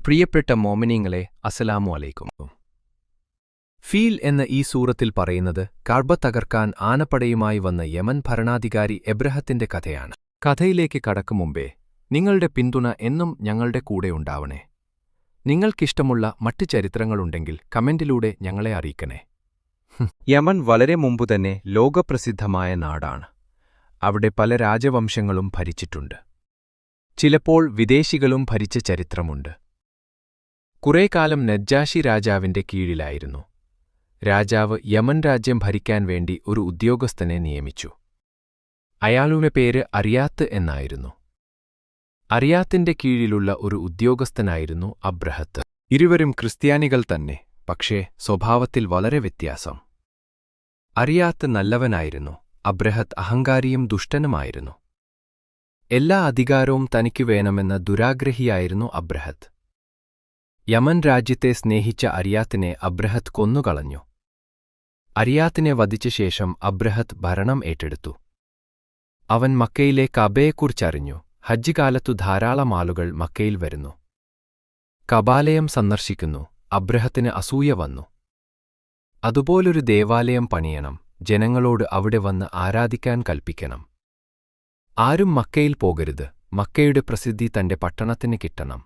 പ്രിയപ്പെട്ട മോമിനീങ്ങളെ അസ്സലാമു അലൈക്കും. ഫീൽ എന്ന ഈ സൂറത്തിൽ പറയുന്നത് കഅബ തകർക്കാൻ ആനപ്പടയുമായി വന്ന യമൻ ഭരണാധികാരി എബ്രഹത്തിന്റെ കഥയാണ്. കഥയിലേക്ക് കടക്കും മുമ്പേ നിങ്ങളുടെ പിന്തുണ എന്നും ഞങ്ങളുടെ കൂടെയുണ്ടാവണേ. നിങ്ങൾക്കിഷ്ടമുള്ള മറ്റ് ചരിത്രങ്ങളുണ്ടെങ്കിൽ കമന്റിലൂടെ ഞങ്ങളെ അറിയിക്കണേ. യമൻ വളരെ മുമ്പുതന്നെ ലോകപ്രസിദ്ധമായ നാടാണ്. അവിടെ പല രാജവംശങ്ങളും ഭരിച്ചിട്ടുണ്ട്. ചിലപ്പോൾ വിദേശികളും ഭരിച്ച ചരിത്രമുണ്ട്. കുറേക്കാലം നജ്ജാശി രാജാവിന്റെ കീഴിലായിരുന്നു. രാജാവ് യമൻ രാജ്യം ഭരിക്കാൻ വേണ്ടി ഒരു ഉദ്യോഗസ്ഥനെ നിയമിച്ചു. അയാളുടെ പേര് അരിയാത്ത് എന്നായിരുന്നു. അരിയാത്തിന്റെ കീഴിലുള്ള ഒരു ഉദ്യോഗസ്ഥനായിരുന്നു അബ്രഹത്ത്. ഇരുവരും ക്രിസ്ത്യാനികൾ തന്നെ, പക്ഷേ സ്വഭാവത്തിൽ വളരെ വ്യത്യാസം. അരിയാത്ത് നല്ലവനായിരുന്നു, അബ്രഹത്ത് അഹങ്കാരിയും ദുഷ്ടനുമായിരുന്നു. എല്ലാ അധികാരവും തനിക്കു വേണമെന്ന ദുരാഗ്രഹിയായിരുന്നു അബ്രഹത്ത്. യമൻ രാജ്യത്തെ സ്നേഹിച്ച അരിയാത്തിനെ അബ്രഹത്ത് കൊന്നുകളഞ്ഞു. അരിയാത്തിനെ വധിച്ച ശേഷം അബ്രഹത്ത് ഭരണം ഏറ്റെടുത്തു. അവൻ മക്കയിലെ കഅബയെക്കുറിച്ചറിഞ്ഞു. ഹജ്ജ് കാലത്തു ധാരാളം ആളുകൾ മക്കയിൽ വരുന്നു. കഅബാലയം സന്ദർശിക്കുന്നു. അബ്രഹത്തിന് അസൂയ വന്നു. അതുപോലൊരു ദേവാലയം പണിയണം, ജനങ്ങളോട് അവിടെ വന്ന് ആരാധിക്കാൻ കൽപ്പിക്കണം. ആരും മക്കയിൽ പോകരുത്, മക്കയുടെ പ്രസിദ്ധി തന്റെ പട്ടണത്തിന് കിട്ടണം.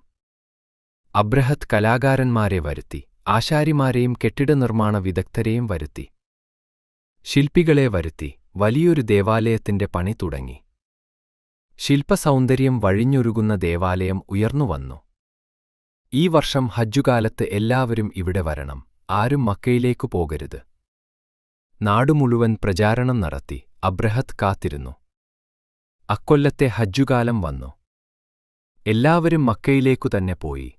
അബ്രഹത്ത് കലാകാരന്മാരെ വരുത്തി, ആശാരിമാരെയും കെട്ടിടനിർമ്മാണ വിദഗ്ധരെയും വരുത്തി, ശില്പികളെ വരുത്തി, വലിയൊരു ദേവാലയത്തിന്റെ പണി തുടങ്ങി. ശില്പസൗന്ദര്യം വഴിഞ്ഞൊരുകുന്ന ദേവാലയം ഉയർന്നുവന്നു. ഈ വർഷം ഹജ്ജുകാലത്ത് എല്ലാവരും ഇവിടെ വരണം, ആരും മക്കയിലേക്കു പോകരുത്. നാടുമുഴുവൻ പ്രചാരണം നടത്തി. അബ്രഹത്ത് കാത്തിരുന്നു. അക്കൊല്ലത്തെ ഹജ്ജുകാലം വന്നു. എല്ലാവരും മക്കയിലേക്കു തന്നെ പോയി.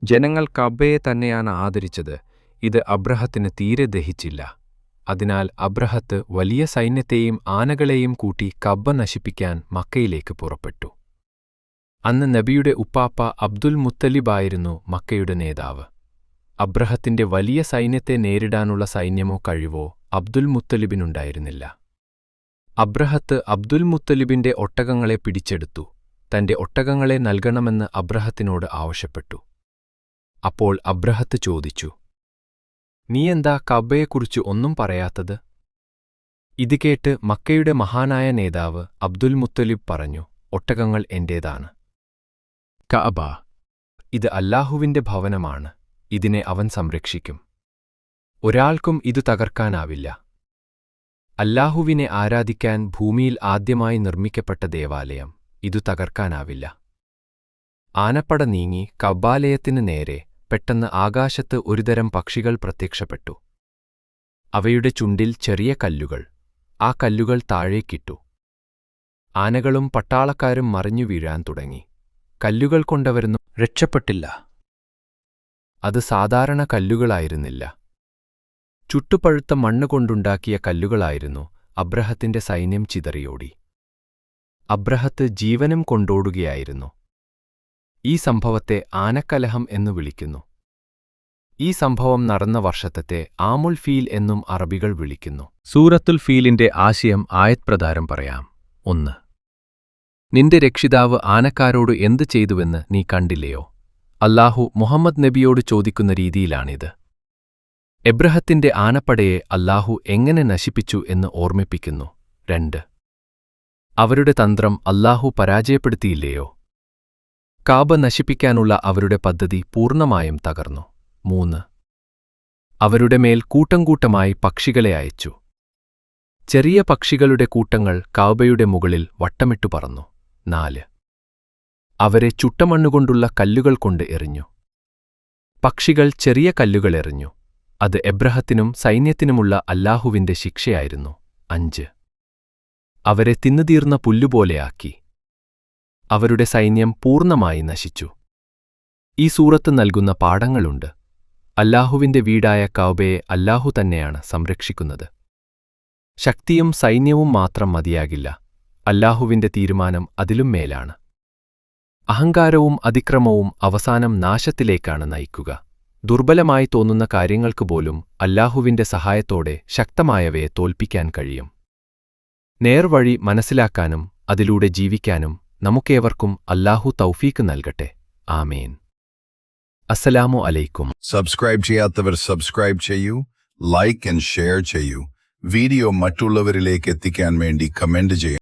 ജനങ്ങൾ കഅബയെ തന്നെയാണ് ആദരിച്ചത്. ഇത് അബ്രഹത്തിന് തീരെ ദഹിച്ചില്ല. അതിനാൽ അബ്രഹത്ത് വലിയ സൈന്യത്തെയും ആനകളെയും കൂട്ടി കഅബ നശിപ്പിക്കാൻ മക്കയിലേക്ക് പുറപ്പെട്ടു. അന്ന് നബിയുടെ ഉപ്പാപ്പ അബ്ദുൽ മുത്തലിബായിരുന്നു മക്കയുടെ നേതാവ്. അബ്രഹത്തിന്റെ വലിയ സൈന്യത്തെ നേരിടാനുള്ള സൈന്യമോ കഴിവോ അബ്ദുൽ മുത്തലിബിനുണ്ടായിരുന്നില്ല. അബ്രഹത്ത് അബ്ദുൽ മുത്തലിബിന്റെ ഒട്ടകങ്ങളെ പിടിച്ചെടുത്തു. തന്റെ ഒട്ടകങ്ങളെ നൽകണമെന്ന് അബ്രഹത്തിനോട് ആവശ്യപ്പെട്ടു. അപ്പോൾ അബ്രഹത്ത് ചോദിച്ചു, നീയെന്താ കഅബയെക്കുറിച്ച് ഒന്നും പറയാത്തത്? ഇത് കേട്ട് മക്കയുടെ മഹാനായ നേതാവ് അബ്ദുൽ മുത്തലിബ് പറഞ്ഞു, ഒട്ടകങ്ങൾ എന്റേതാണ്. കഅബ ഇത് അല്ലാഹുവിന്റെ ഭവനമാണ്. ഇതിനെ അവൻ സംരക്ഷിക്കും. ഒരാൾക്കും ഇതു തകർക്കാനാവില്ല. അല്ലാഹുവിനെ ആരാധിക്കാൻ ഭൂമിയിൽ ആദ്യമായി നിർമ്മിക്കപ്പെട്ട ദേവാലയം, ഇതു തകർക്കാനാവില്ല. ആനപ്പട നീങ്ങി കഅബാലയത്തിന് നേരെ. പെട്ടെന്ന് ആകാശത്ത് ഒരുതരം പക്ഷികൾ പ്രത്യക്ഷപ്പെട്ടു. അവയുടെ ചുണ്ടിൽ ചെറിയ കല്ലുകൾ. ആ കല്ലുകൾ താഴേക്കിട്ടു. ആനകളും പട്ടാളക്കാരും മറിഞ്ഞു വീഴാൻ തുടങ്ങി. കല്ലുകൾ കൊണ്ടവരൊന്നും രക്ഷപ്പെട്ടില്ല. അത് സാധാരണ കല്ലുകളായിരുന്നില്ല. ചുട്ടുപഴുത്ത മണ്ണുകൊണ്ടുണ്ടാക്കിയ കല്ലുകളായിരുന്നു. അബ്രഹത്തിന്റെ സൈന്യം ചിതറിയോടി. അബ്രഹത്ത് ജീവനും കൊണ്ടോടുകയായിരുന്നു. ഈ സംഭവത്തെ ആനക്കലഹം എന്നു വിളിക്കുന്നു. ഈ സംഭവം നടന്ന വർഷത്തെ ആമുൽ ഫീൽ എന്നും അറബികൾ വിളിക്കുന്നു. സൂറത്തുൽ ഫീലിന്റെ ആശയം ആയത്പ്രകാരം പറയാം. 1. നിന്റെ രക്ഷിതാവ് ആനക്കാരോട് എന്തു ചെയ്തുവെന്ന് നീ കണ്ടില്ലയോ? അല്ലാഹു മുഹമ്മദ് നബിയോട് ചോദിക്കുന്ന രീതിയിലാണിത്. എബ്രഹത്തിന്റെ ആനപ്പടയെ അല്ലാഹു എങ്ങനെ നശിപ്പിച്ചു എന്ന് ഓർമ്മിപ്പിക്കുന്നു. 2. അവരുടെ തന്ത്രം അല്ലാഹു പരാജയപ്പെടുത്തിയില്ലയോ? കഅബ നശിപ്പിക്കാനുള്ള അവരുടെ പദ്ധതി പൂർണ്ണമായും തകർന്നു. 3. അവരുടെ മേൽ കൂട്ടംകൂട്ടമായി പക്ഷികളെ അയച്ചു. ചെറിയ പക്ഷികളുടെ കൂട്ടങ്ങൾ കഅബയുടെ മുകളിൽ വട്ടമിട്ടു പറന്നു. 4. അവരെ ചുട്ടമണ്ണുകൊണ്ടുള്ള കല്ലുകൾ കൊണ്ട് എറിഞ്ഞു. പക്ഷികൾ ചെറിയ കല്ലുകൾ എറിഞ്ഞു. അത് എബ്രഹത്തിനും സൈന്യത്തിനുമുള്ള അല്ലാഹുവിന്റെ ശിക്ഷയായിരുന്നു. 5. അവരെ തിന്നുതീർന്ന പുല്ലുപോലെയാക്കി. അവരുടെ സൈന്യം പൂർണ്ണമായി നശിച്ചു. ഈ സൂറത്ത് നൽകുന്ന പാഠങ്ങളുണ്ട്. അല്ലാഹുവിന്റെ വീടായ കഅബയെ അല്ലാഹു തന്നെയാണ് സംരക്ഷിക്കുന്നത്. ശക്തിയും സൈന്യവും മാത്രം മതിയാകില്ല. അല്ലാഹുവിന്റെ തീരുമാനം അതിലും മേലാണ്. അഹങ്കാരവും അതിക്രമവും അവസാനം നാശത്തിലേക്കാണ് നയിക്കുക. ദുർബലമായി തോന്നുന്ന കാര്യങ്ങൾക്ക് പോലും അല്ലാഹുവിന്റെ സഹായത്തോടെ ശക്തമായവയെ തോൽപ്പിക്കാൻ കഴിയും. നേർവഴി മനസ്സിലാക്കാനും അതിലൂടെ ജീവിക്കാനും നമുക്കേവർക്കും അല്ലാഹു തൗഫീക്ക് നൽകട്ടെ. ആമേൻ. അസ്സലാമു അലൈക്കും. സബ്സ്ക്രൈബ് ചെയ്യാത്തവർ സബ്സ്ക്രൈബ് ചെയ്യൂ, ലൈക്ക് ആൻഡ് ഷെയർ ചെയ്യൂ. വീഡിയോ മറ്റുള്ളവരിലേക്ക് എത്തിക്കാൻ വേണ്ടി കമന്റ് ചെയ്യൂ.